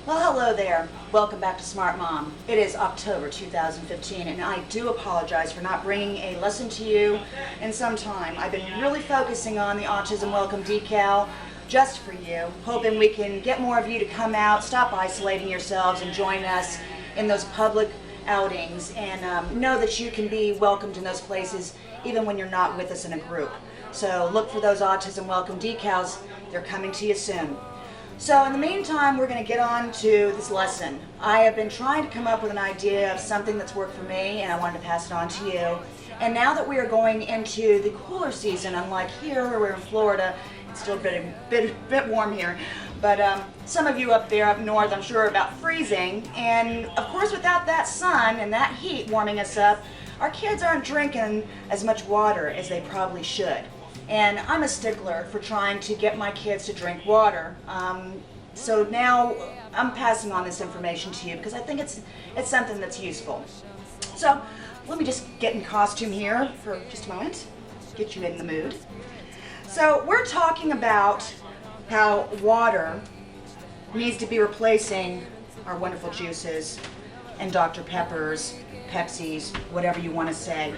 Well, hello there. Welcome back to Smart Mom. It is October 2015, and I do apologize for not bringing a lesson to you in some time. I've been really focusing on the Autism Welcome decal just for you, hoping we can get more of you to come out, stop isolating yourselves, and join us in those public outings, and know that you can be welcomed in those places even when you're not with us in a group. So look for those Autism Welcome decals. They're coming to you soon. So in the meantime, we're going to get on to this lesson. I have been trying to come up with an idea of something that's worked for me, and I wanted to pass it on to you. And now that we are going into the cooler season, unlike here where we're in Florida, it's still a bit warm here, but some of you up there up north, I'm sure, are about freezing. And of course, without that sun and that heat warming us up, our kids aren't drinking as much water as they probably should. And I'm a stickler for trying to get my kids to drink water. So now I'm passing on this information to you because I think it's something that's useful. So let me just get in costume here for just a moment, get you in the mood. So we're talking about how water needs to be replacing our wonderful juices and Dr. Peppers, Pepsis, whatever you want to say.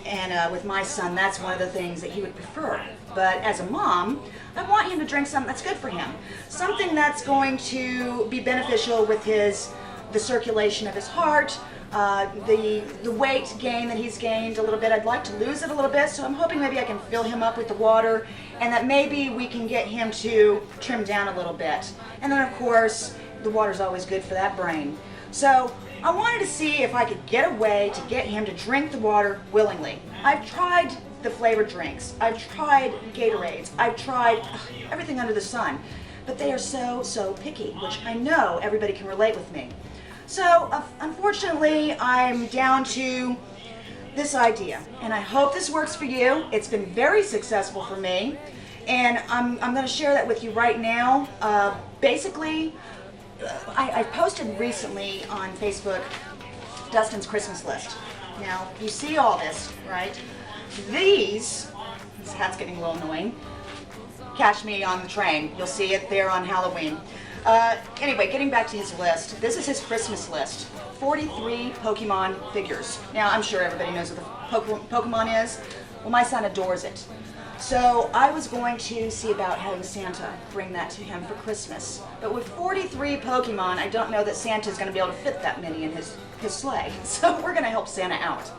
And with my son, that's one of the things that he would prefer. But as a mom, I want him to drink something that's good for him. Something that's going to be beneficial with the circulation of his heart, the weight gain that he's gained a little bit. I'd like to lose it a little bit, so I'm hoping maybe I can fill him up with the water, and that maybe we can get him to trim down a little bit. And then of course, the water's always good for that brain. So I wanted to see if I could get a way to get him to drink the water willingly. I've tried the flavored drinks, I've tried Gatorades, I've tried everything under the sun, but they are so picky, which I know everybody can relate with me. So unfortunately, I'm down to this idea, and I hope this works for you. It's been very successful for me, and I'm going to share that with you right now. Basically, I posted recently on Facebook Dustin's Christmas list. Now, you see all this, right? This hat's getting a little annoying. Catch me on the train. You'll see it there on Halloween. Anyway, getting back to his list. This is his Christmas list. 43 Pokemon figures. Now, I'm sure everybody knows what the Pokemon is. Well, my son adores it. So I was going to see about having Santa bring that to him for Christmas. But with 43 Pokemon, I don't know that Santa's going to be able to fit that many in his sleigh. So we're going to help Santa out.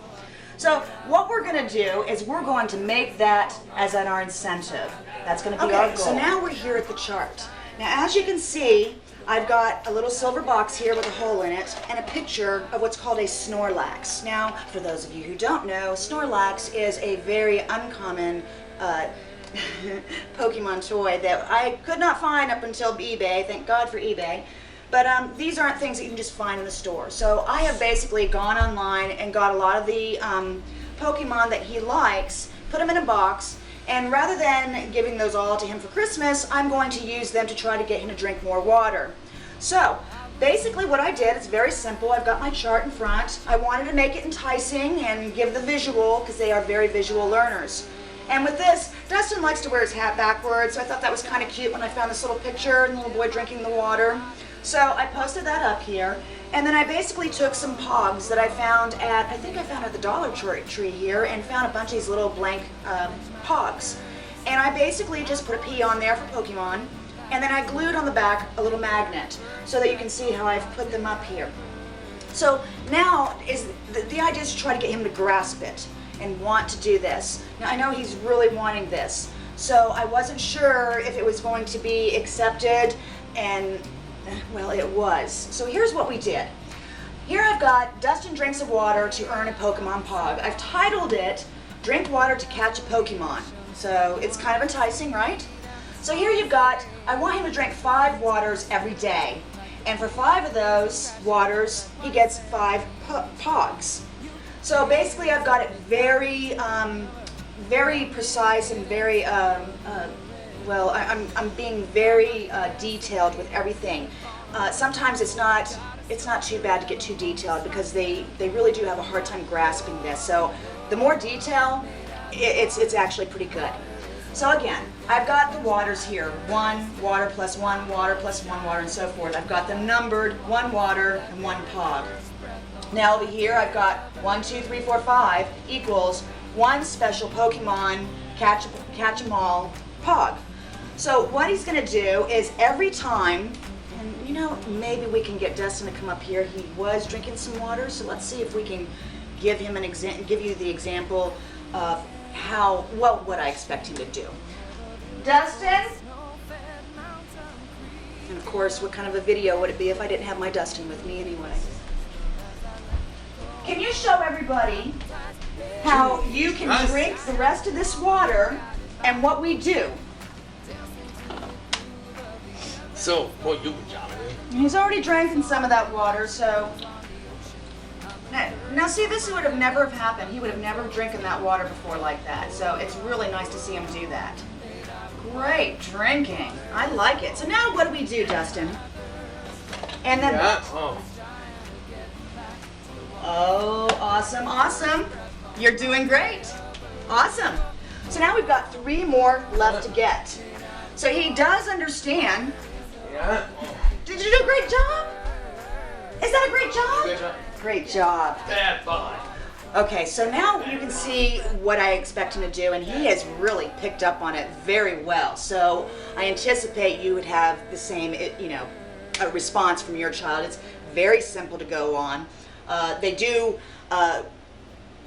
So what we're going to do is we're going to make that as our incentive. That's going to be our goal. So now we're here at the chart. Now, as you can see, I've got a little silver box here with a hole in it and a picture of what's called a Snorlax. Now, for those of you who don't know, Snorlax is a very uncommon Pokemon toy that I could not find up until eBay. Thank God for eBay. But these aren't things that you can just find in the store. So I have basically gone online and got a lot of the Pokemon that he likes, put them in a box, and rather than giving those all to him for Christmas, I'm going to use them to try to get him to drink more water. So basically what I did, it's very simple. I've got my chart in front. I wanted to make it enticing and give the visual because they are very visual learners. And with this, Dustin likes to wear his hat backwards, so I thought that was kind of cute when I found this little picture and the little boy drinking the water. So I posted that up here, and then I basically took some pogs that I found at, I think I found at the Dollar Tree here, and found a bunch of these little blank pogs. And I basically just put a P on there for Pokemon, and then I glued on the back a little magnet so that you can see how I've put them up here. So now the idea is to try to get him to grasp it and want to do this. Now I know he's really wanting this, so I wasn't sure if it was going to be accepted, and well, it was. So here's what we did. Here I've got Dustin drinks of water to earn a Pokemon Pog. I've titled it Drink Water to Catch a Pokemon. So it's kind of enticing, right? So here you've got, I want him to drink 5 waters every day. And for 5 of those waters, he gets 5 Pogs. So basically I've got it very, very precise and very, well, I'm being very detailed with everything. Sometimes it's not too bad to get too detailed because they really do have a hard time grasping this. So the more detail, it's actually pretty good. So again, I've got the waters here. 1 water plus 1 water plus 1 water and so forth. I've got them numbered, 1 water and 1 pog. Now over here I've got 1, 2, 3, 4, 5 equals 1 special Pokemon catch-em-all pog. So what he's going to do is every time, and you know, maybe we can get Dustin to come up here. He was drinking some water, so let's see if we can give him give you the example of what I expect him to do. Dustin? And of course, what kind of a video would it be if I didn't have my Dustin with me anyway? Can you show everybody how you can drink the rest of this water and what we do? So, well, you job. He's already drank some of that water, so... Now see, this would have never have happened. He would have never drinking that water before like that. So it's really nice to see him do that. Great drinking. I like it. So now what do we do, Dustin? And then... Yeah. Oh, awesome, awesome. You're doing great. Awesome. So now we've got 3 more left to get. So he does understand. Yeah. Did you do a great job? Is that a great job? Good job. Great job. Bad boy. Okay, so now you can see what I expect him to do, and he has really picked up on it very well. So I anticipate you would have the same, a response from your child. It's very simple to go on. They do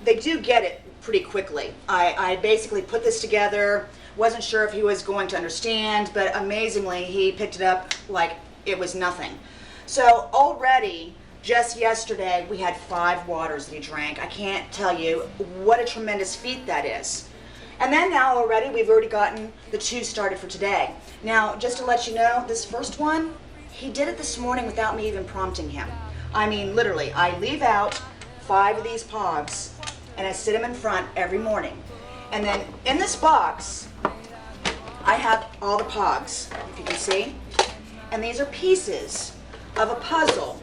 get it pretty quickly. I basically put this together, wasn't sure if he was going to understand, but amazingly he picked it up like it was nothing. So already, just yesterday, we had 5 waters that he drank. I can't tell you what a tremendous feat that is. And then now already, we've already gotten the 2 started for today. Now, just to let you know, this first one, he did it this morning without me even prompting him. I mean, literally, I leave out 5 of these pogs, and I sit them in front every morning. And then in this box, I have all the pogs, if you can see. And these are pieces of a puzzle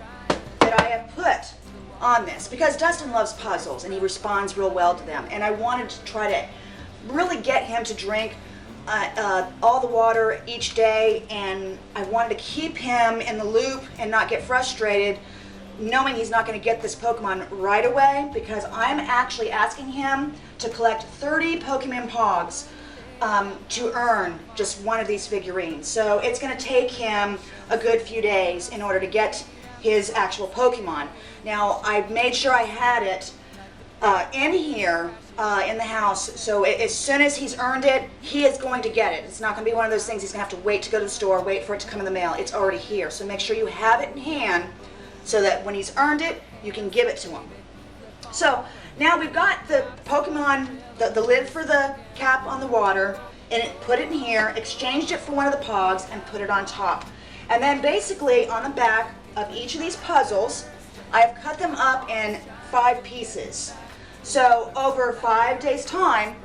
that I have put on this, because Dustin loves puzzles and he responds real well to them, and I wanted to try to really get him to drink all the water each day, and I wanted to keep him in the loop and not get frustrated knowing he's not going to get this Pokemon right away, because I'm actually asking him to collect 30 Pokemon Pogs to earn just one of these figurines. So it's going to take him a good few days in order to get his actual Pokemon. Now, I made sure I had it in here in the house, so as soon as he's earned it, he is going to get it. It's not going to be one of those things he's going to have to wait to go to the store, wait for it to come in the mail. It's already here, so make sure you have it in hand so that when he's earned it, you can give it to him. So now we've got the Pokemon, the lid for the cap on the water, and put it in here, exchanged it for one of the Pogs, and put it on top. And then basically on the back of each of these puzzles, I've cut them up in 5 pieces. So over 5 days' time,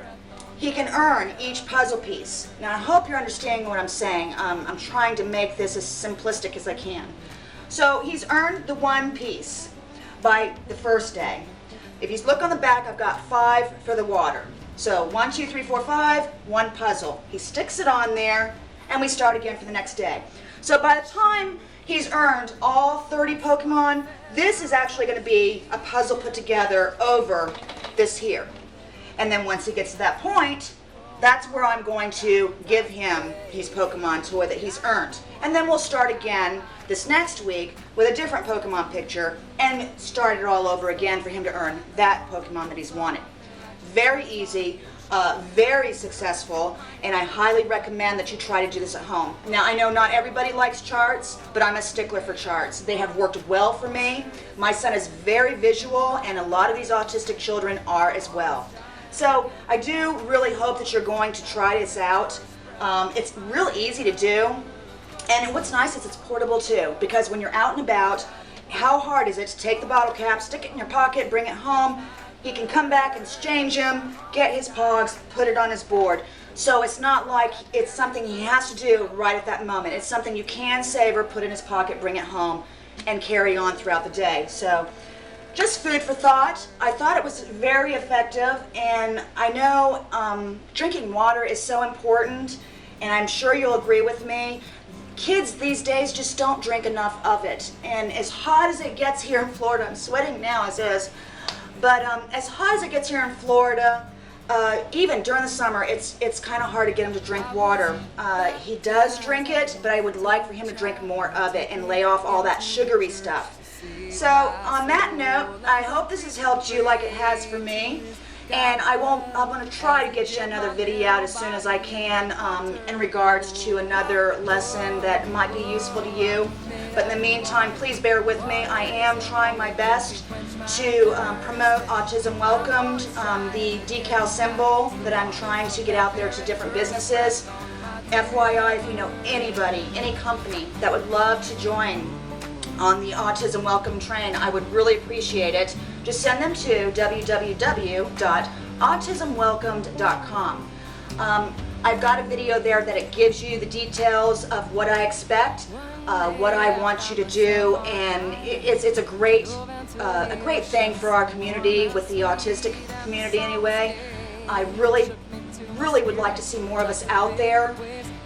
he can earn each puzzle piece. Now I hope you're understanding what I'm saying. I'm trying to make this as simplistic as I can. So he's earned the 1 piece by the first day. If you look on the back, I've got 5 for the water. So 1, 2, 3, 4, 5, 1 puzzle. He sticks it on there, and we start again for the next day. So by the time he's earned all 30 Pokemon, this is actually going to be a puzzle put together over this here. And then once he gets to that point, that's where I'm going to give him his Pokemon toy that he's earned. And then we'll start again this next week with a different Pokemon picture and start it all over again for him to earn that Pokemon that he's wanted. Very easy, very successful, and I highly recommend that you try to do this at home. Now, I know not everybody likes charts, but I'm a stickler for charts. They have worked well for me. My son is very visual, and a lot of these autistic children are as well. So I do really hope that you're going to try this out. It's real easy to do, and what's nice is it's portable too, because when you're out and about, how hard is it to take the bottle cap, stick it in your pocket, bring it home? He can come back, exchange him, get his Pogs, put it on his board. So it's not like it's something he has to do right at that moment. It's something you can savor, put in his pocket, bring it home, and carry on throughout the day. So just food for thought. I thought it was very effective, and I know drinking water is so important, and I'm sure you'll agree with me. Kids these days just don't drink enough of it, and as hot as it gets here in Florida, I'm sweating now as is, but as hot as it gets here in Florida, even during the summer, it's kind of hard to get him to drink water. He does drink it, but I would like for him to drink more of it and lay off all that sugary stuff. So on that note, I hope this has helped you like it has for me. And I'm going to try to get you another video out as soon as I can in regards to another lesson that might be useful to you. But in the meantime, please bear with me. I am trying my best to promote Autism Welcomed, the decal symbol that I'm trying to get out there to different businesses. FYI, if you know anybody, any company that would love to join on the Autism Welcome train, I would really appreciate it. Just send them to www.autismwelcomed.com. I've got a video there that it gives you the details of what I expect, what I want you to do, and it's a great thing for our community, with the autistic community anyway. I really would like to see more of us out there.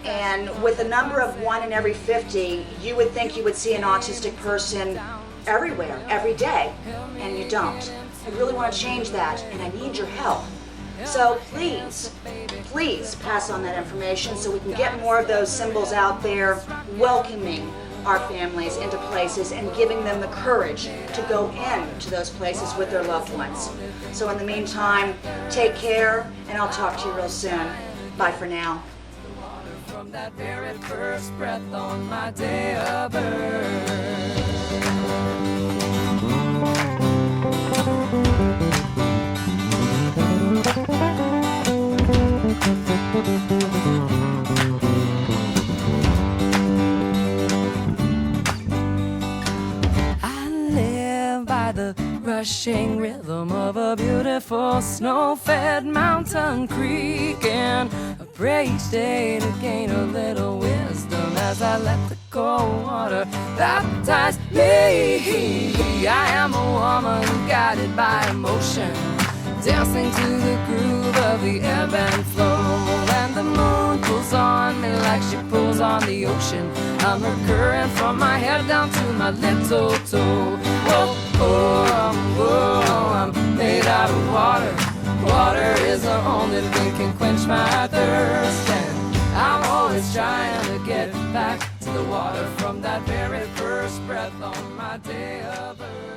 And with a number of 1 in every 50, you would think you would see an autistic person everywhere, every day, and you don't. I really want to change that, and I need your help. So please pass on that information so we can get more of those symbols out there, welcoming our families into places and giving them the courage to go into those places with their loved ones. So in the meantime, take care, and I'll talk to you real soon. Bye for now. From that very first breath on my day of birth. I live by the rushing rhythm of a beautiful snow-fed mountain creek, and I pray each day to gain a little wisdom as I let the cold water baptize me. I am a woman guided by emotion, dancing to the groove of the ebb and flow, and the moon pulls on me like she pulls on the ocean. I'm her current from my head down to my little toe. Whoa, I'm made out of water. Water is the only thing can quench my thirst, and I'm always trying to get back to the water from that very first breath on my day of birth.